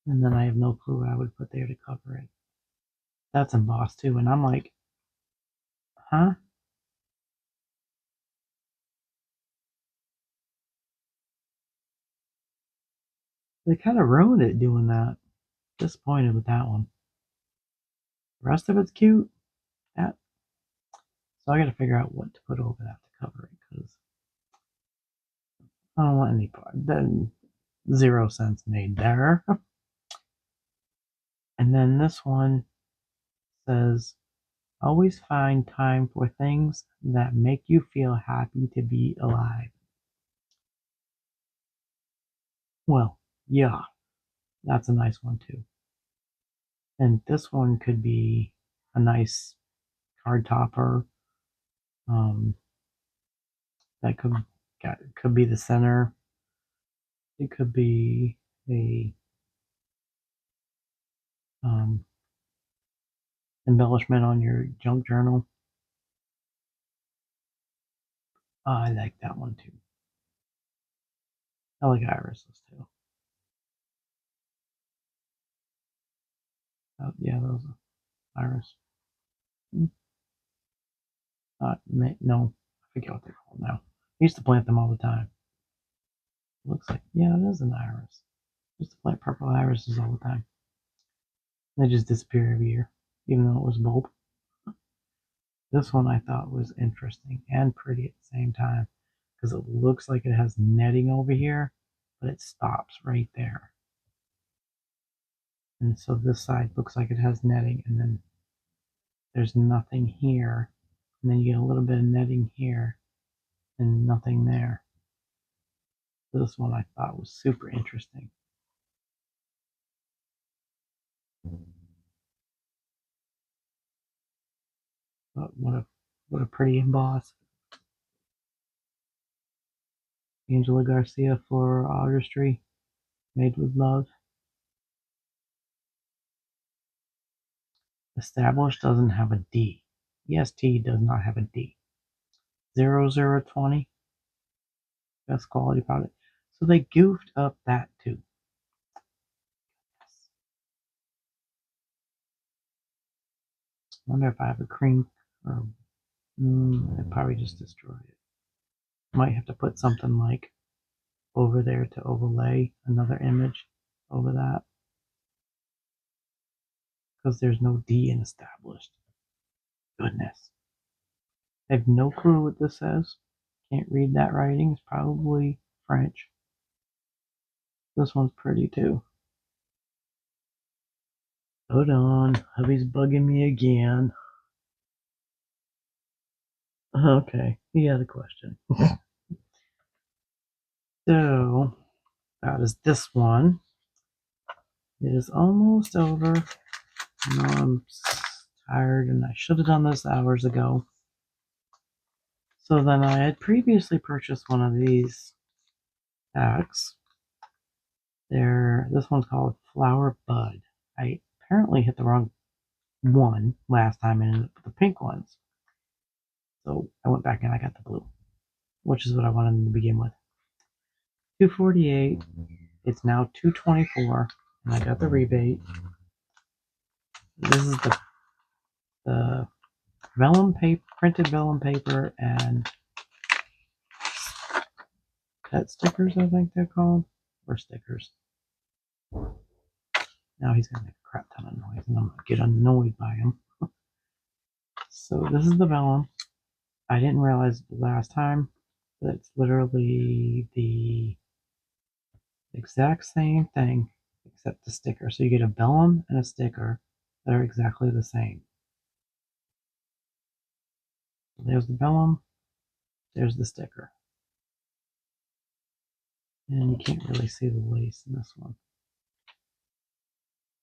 And then I have no clue what I would put there to cover it. That's embossed too, and I'm like, huh? They kind of ruined it doing that. Disappointed with that one. The rest of it's cute. That so I got to figure out what to put over that to cover it because I don't want any part. Then 0 cents made there. And then this one says Always find time for things that make you feel happy to be alive. Well, yeah, that's a nice one too. And this one could be a nice card topper. Um, that could be the center. It could be a um, embellishment on your junk journal. I like that one too. I like irises too. Yeah, those are iris. No, I forget what they're called now. I used to plant them all the time. It looks like, yeah, it is an iris. I used to plant purple irises all the time. They just disappear every year, even though it was a bulb. This one I thought was interesting and pretty at the same time because it looks like it has netting over here, but it stops right there. And so this side looks like it has netting, and then there's nothing here. And then you get a little bit of netting here and nothing there. This one I thought was super interesting. But what a pretty emboss. Angela Garcia for Artistry, made with love. Established doesn't have a D. EST does not have a D. 0020, best quality product. So they goofed up that too. I wonder if I have a cream or I'd probably just destroy it. Might have to put something like over there to overlay another image over that because there's no D in established. Goodness. I have no clue what this says. Can't read that writing. It's probably French. This one's pretty too. Hold on. Hubby's bugging me again. Okay. He had a question. So, that is this one. It is almost over. I'm tired and I should have done this hours ago. So then I had previously purchased one of these packs. This one's called Flower Bud. I apparently hit the wrong one last time and ended up with the pink ones. So I went back and I got the blue, which is what I wanted to begin with. $248. It's now $224, and I got the rebate. This is the vellum paper, printed vellum paper, and pet stickers, I think they're called, or stickers. Now he's gonna make a crap ton of noise, and I'm gonna get annoyed by him. So this is the vellum. I didn't realize last time that it's literally the exact same thing except the sticker. So you get a vellum and a sticker that are exactly the same. There's the vellum, there's the sticker. And you can't really see the lace in this one.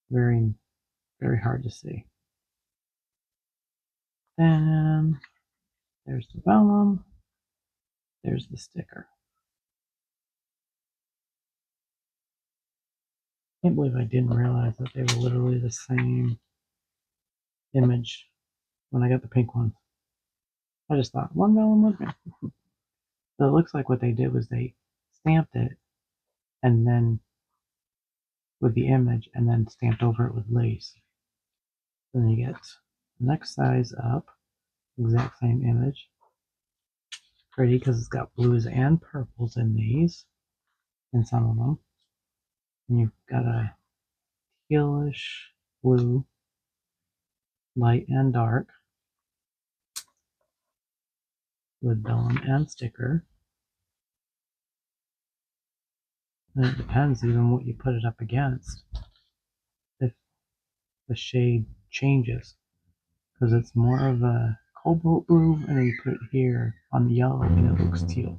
Very, very hard to see. Then there's the vellum, there's the sticker. I can't believe I didn't realize that they were literally the same image when I got the pink ones. I just thought one vellum would be. So it looks like what they did was they stamped it and then with the image and then stamped over it with lace. Then you get the next size up, exact same image. Pretty because it's got blues and purples in these, in some of them. And you've got a tealish blue, light and dark, with vellum and sticker. And it depends even what you put it up against if the shade changes. because it's more of a cobalt blue, and then you put it here on the yellow and it looks teal.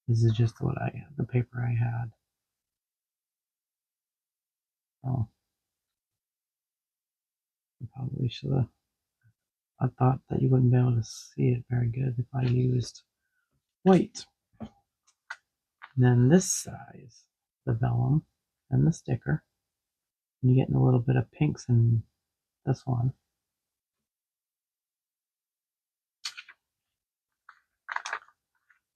This is just the paper I had. Oh, I probably should have. I thought that you wouldn't be able to see it very good if I used white. And then this size, the vellum and the sticker. And you're getting a little bit of pinks in this one.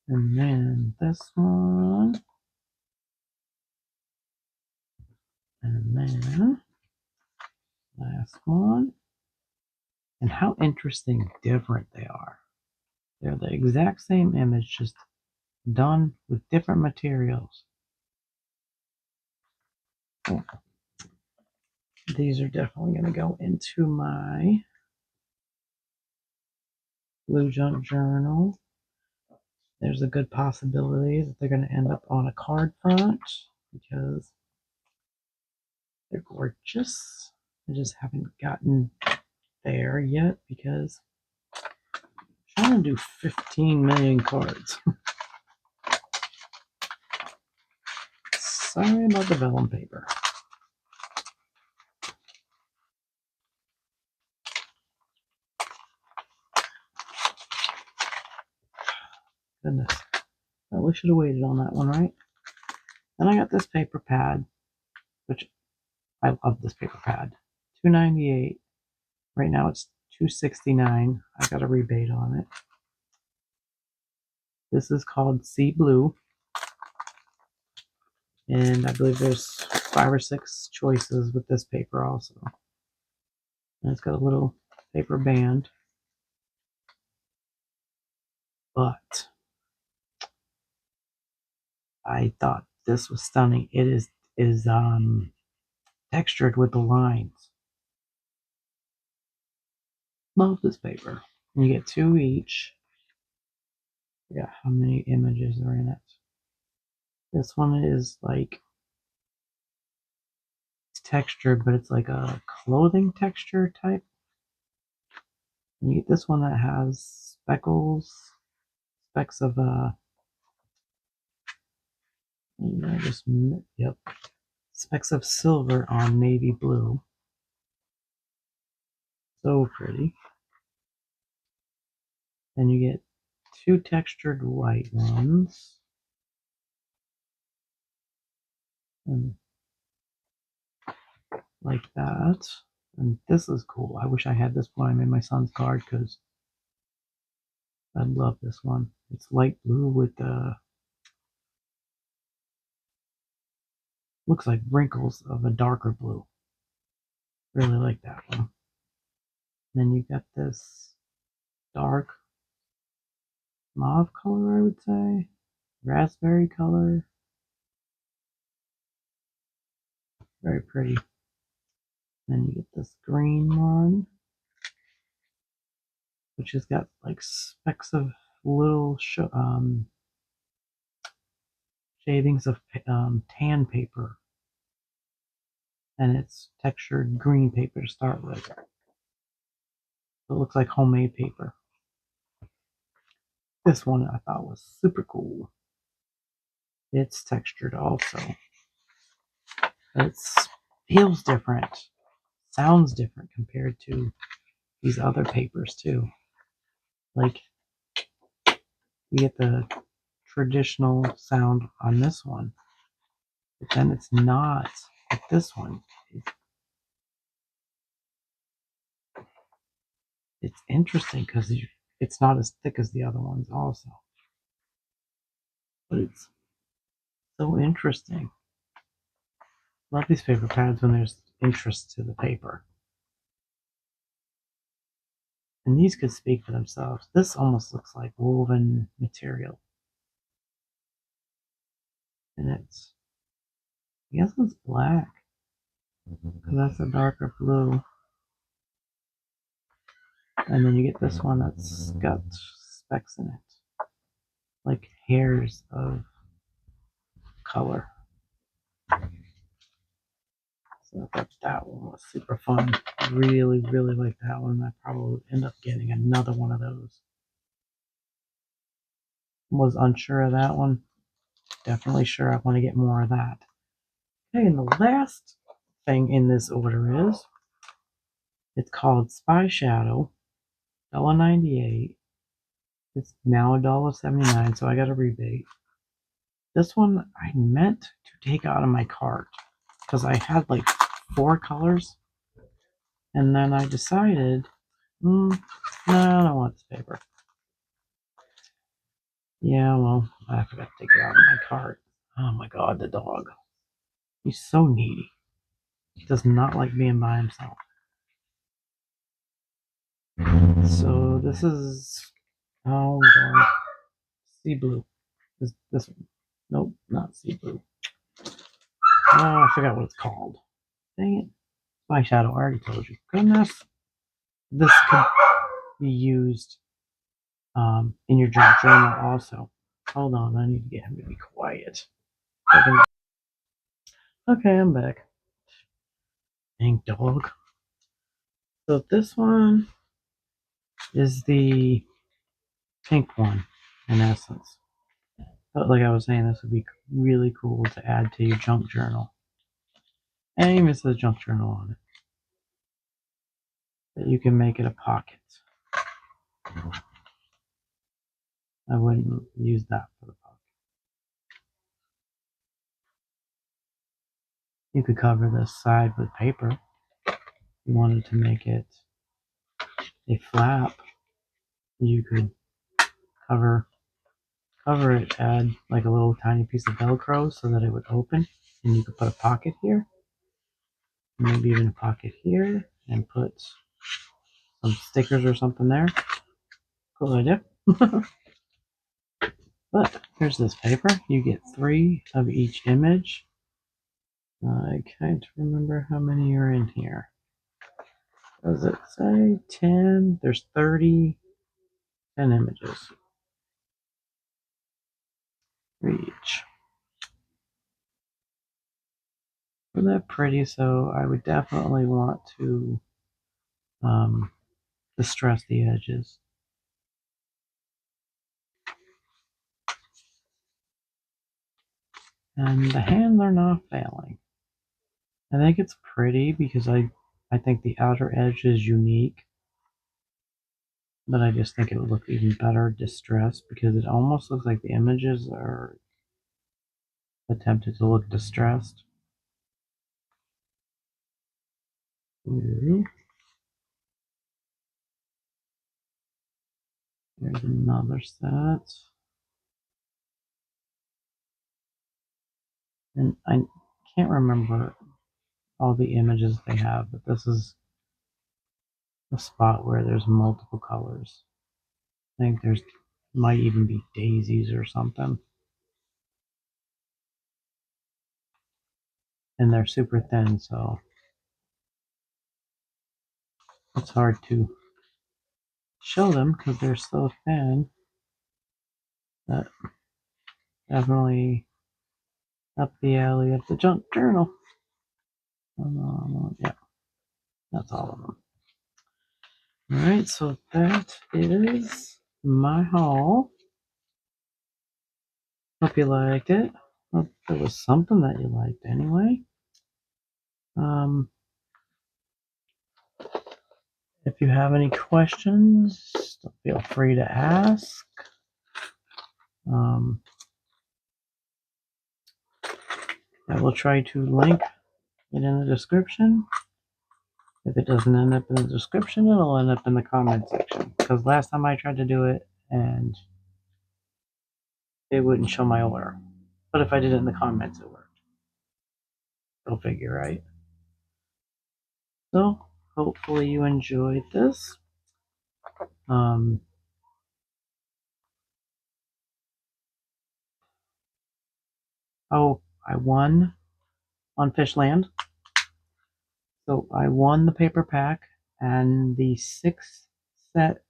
And then this one. And then last one. And how interesting different they are. They're the exact same image, just done with different materials. Oh, these are definitely going to go into my Blue Junk journal. There's a good possibility that they're going to end up on a card front because they're gorgeous. I just haven't gotten there yet because I'm trying to do 15 million cards. Sorry about the vellum paper. Goodness. Probably should have waited on that one, right? Then I got this paper pad, which I love this paper pad. $2.98. Right now it's $2.69. I got a rebate on it. This is called Sea Blue. And I believe there's 5 or 6 choices with this paper also. And it's got a little paper band. But I thought this was stunning. It is textured with the lines. Love this paper. And you get 2 each. Yeah, how many images are in it? This one is like it's textured, but it's like a clothing texture type. And you get this one that has specks of yep, specks of silver on navy blue. So pretty. Then you get 2 textured white ones. And like that. And this is cool. I wish I had this when I made my son's card because I love this one. It's light blue with looks like wrinkles of a darker blue. Really like that one. Then you got this dark mauve color, I would say. Raspberry color. Very pretty. Then you get this green one, which has got like specks of little shavings of tan paper. And it's textured green paper to start with. It looks like homemade paper. This one I thought was super cool. It's textured also. It feels different, sounds different compared to these other papers too. Like you get the traditional sound on this one, but then it's not with this one. It's interesting because it's not as thick as the other ones also. But it's so interesting. Love these paper pads when there's interest to the paper. And these could speak for themselves. This almost looks like woven material. And I guess it's black. Because that's a darker blue. And then you get this one that's got specks in it. Like hairs of color. I thought that one was super fun. Really, really like that one. I probably would end up getting another one of those. Was unsure of that one. Definitely sure I want to get more of that. Okay, and the last thing in this order is, it's called Spy Shadow, $1.98. It's now $1.79, so I got a rebate. This one I meant to take out of my cart because I had like 4 colors, and then I decided, no, I don't want this paper. Yeah, well, I forgot to take it out of my cart. Oh my god, the dog. He's so needy. He does not like being by himself. So this is, oh darn, sea blue. This one. Nope, not sea blue. Oh, I forgot what it's called. Dang it. My shadow, I already told you. Goodness. This could be used in your journal also. Hold on, I need to get him to be quiet. Okay, I'm back. Dang dog. So this one is the pink one, in essence. But like I was saying, this would be really cool to add to your junk journal. And even says junk journal on it. That you can make it a pocket. I wouldn't use that for the pocket. You could cover this side with paper. If you wanted to make it a flap, you could cover it, add like a little tiny piece of Velcro so that it would open, and you could put a pocket here, maybe even a pocket here, and put some stickers or something there. Cool idea. But here's this paper. You get 3 of each image. I can't remember how many are in here. Does it say 10? There's 30, 10 images for each. Isn't that pretty? So I would definitely want to distress the edges. And the hands are not failing. I think it's pretty because I think the outer edge is unique. But I just think it would look even better distressed because it almost looks like the images are attempted to look distressed. Ooh. There's another set. And I can't remember all the images they have, but this is a spot where there's multiple colors. I think there's might even be daisies or something. And they're super thin, so it's hard to show them because they're so thin. But definitely up the alley of the junk journal. Yeah, that's all of them. Alright, so that is my haul. Hope you liked it. Hope there was something that you liked anyway. If you have any questions, feel free to ask. I will try to link it in the description. If it doesn't end up in the description, it'll end up in the comment section. Because last time I tried to do it and it wouldn't show my order. But if I did it in the comments, it worked. Go figure, right? So, hopefully you enjoyed this. Oh, I won on Fishland. So I won the paper pack and the 6 set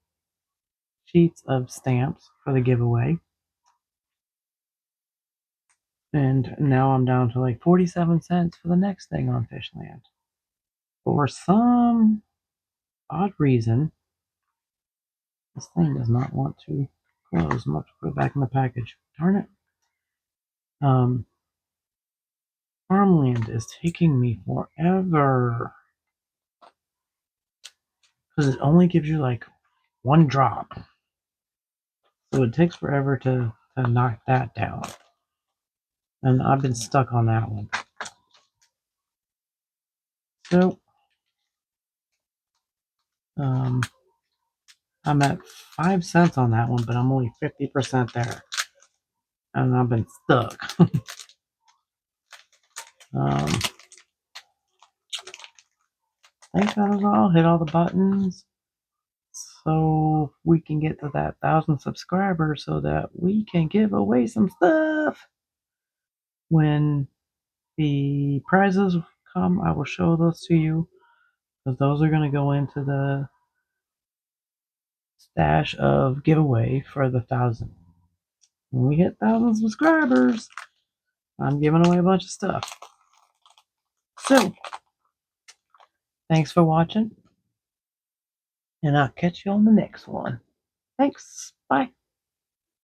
sheets of stamps for the giveaway. And now I'm down to like 47 cents for the next thing on Fishland. For some odd reason, this thing does not want to close. I'm going to put it back in the package. Darn it. Farmland is taking me forever. Because it only gives you like one drop. So it takes forever to knock that down. And I've been stuck on that one. So, I'm at 5 cents on that one, but I'm only 50% there. And I've been stuck. I think that was all. Hit all the buttons. So we can get to that 1,000 subscribers so that we can give away some stuff. When the prizes come, I will show those to you. Because those are going to go into the stash of giveaway for the 1,000. When we hit 1,000 subscribers, I'm giving away a bunch of stuff. So, thanks for watching, and I'll catch you on the next one. Thanks. Bye.